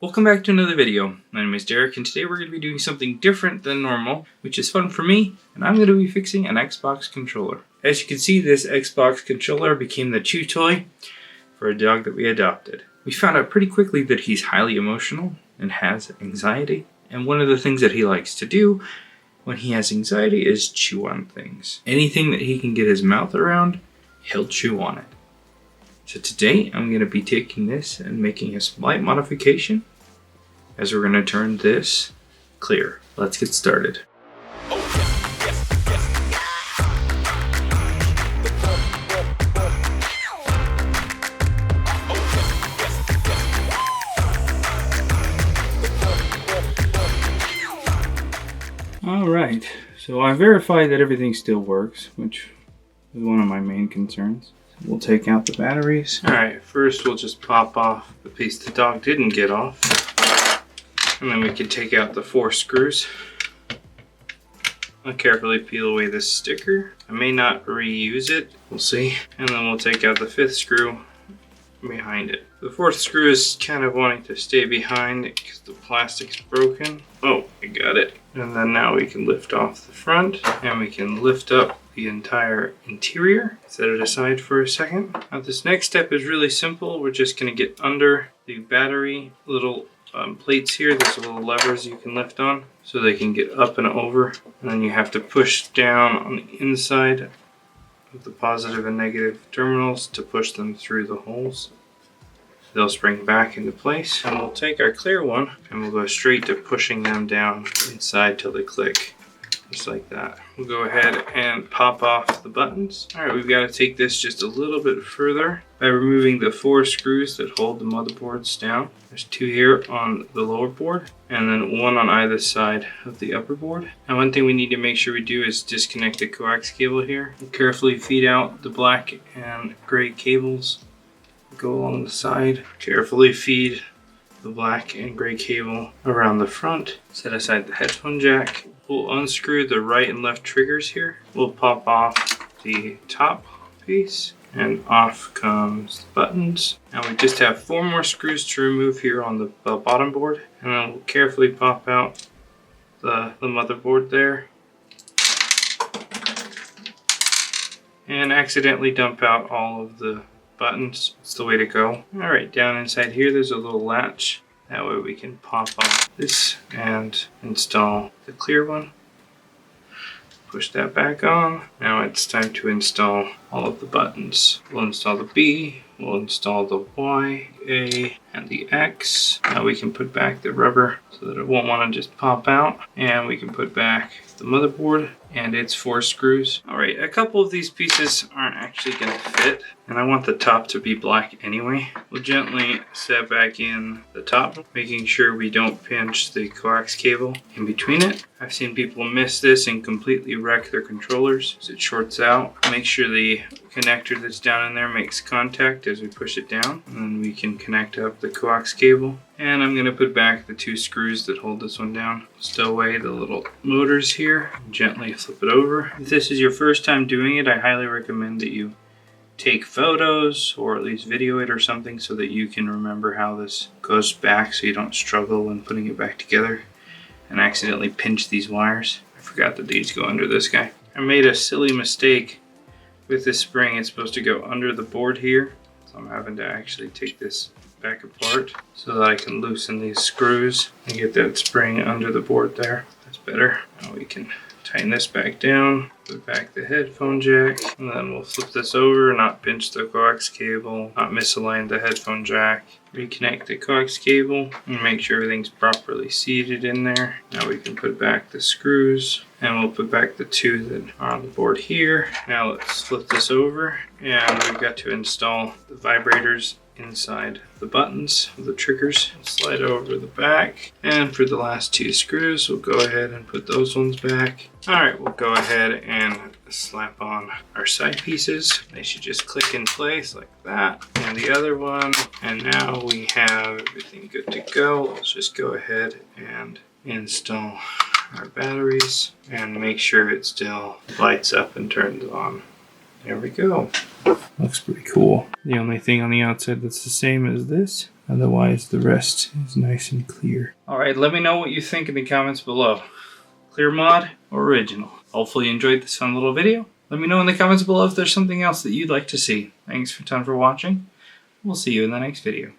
Welcome back to another video. My name is Derek and today we're going to be doing something different than normal, which is fun for me, and I'm going to be fixing an Xbox controller. As you can see, this Xbox controller became the chew toy for a dog that we adopted. We found out pretty quickly that he's highly emotional and has anxiety, and one of the things that he likes to do when he has anxiety is chew on things. Anything that he can get his mouth around, he'll chew on it. So today I'm going to be taking this and making a slight modification as we're going to turn this clear. Let's get started. Alright, so I verified that everything still works, which is one of my main concerns. We'll take out the batteries. Alright, first we'll just pop off the piece the dog didn't get off. And then we can take out the 4 screws. I'll carefully peel away this sticker. I may not reuse it, we'll see. And then we'll take out the 5th screw behind it. The 4th screw is kind of wanting to stay behind because the plastic's broken. Oh, I got it. And then now we can lift off the front and we can lift up the entire interior. Set it aside for a second. Now this next step is really simple. We're just going to get under the battery little plates here. There's little levers you can lift on so they can get up and over. And then you have to push down on the inside of the positive and negative terminals to push them through the holes. They'll spring back into place. And we'll take our clear one and we'll go straight to pushing them down inside till they click. Just like that. We'll go ahead and pop off the buttons. Alright, we've got to take this just a little bit further by removing the 4 screws that hold the motherboards down. There's 2 here on the lower board and then 1 on either side of the upper board. And one thing we need to make sure we do is disconnect the coax cable here. We'll carefully feed out the black and gray cables. Go along the side. Carefully feed the black and gray cable around the front. Set aside the headphone jack. We'll unscrew the right and left triggers here. We'll pop off the top piece and off comes the buttons. Now we just have 4 more screws to remove here on the bottom board. And then we'll carefully pop out the motherboard there. And accidentally dump out all of the buttons. It's the way to go. Alright, down inside here there's a little latch. That way we can pop off this and install the clear one. Push that back on. Now it's time to install all of the buttons. We'll install the B, we'll install the Y, A, and the X. Now we can put back the rubber so that it won't want to just pop out. And we can put back the motherboard and its 4 screws. Alright, a couple of these pieces aren't actually going to fit, and I want the top to be black anyway. We'll gently set back in the top, making sure we don't pinch the coax cable in between it. I've seen people miss this and completely wreck their controllers as it shorts out. Make sure the connector that's down in there makes contact as we push it down, and then we can connect up the coax cable. And I'm going to put back the 2 screws that hold this one down. Stow away the little motors here. Gently flip it over. If this is your first time doing it, I highly recommend that you take photos or at least video it or something so that you can remember how this goes back so you don't struggle when putting it back together and accidentally pinch these wires. I forgot that these go under this guy. I made a silly mistake with this spring. It's supposed to go under the board here, so I'm having to actually take this back apart so that I can loosen these screws and get that spring under the board there. That's better. Now we can tighten this back down, put back the headphone jack, and then we'll flip this over, not pinch the coax cable, not misalign the headphone jack. Reconnect the coax cable and make sure everything's properly seated in there. Now we can put back the screws and we'll put back the 2 that are on the board here. Now let's flip this over and we've got to install the vibrators inside the buttons of the triggers. Slide over the back, and for the last 2 screws we'll go ahead and put those ones back. Alright, we'll go ahead and slap on our side pieces. They should just click in place like that, and the other one, and now we have everything good to go. Let's just go ahead and install our batteries and make sure it still lights up and turns on. There we go. Looks pretty cool. The only thing on the outside that's the same as this Otherwise, the rest is nice and clear. Alright, let me know what you think in the comments below. Clear mod or original? Hopefully you enjoyed this fun little video. Let me know in the comments below if there's something else that you'd like to see. Thanks for watching. We'll see you in the next video.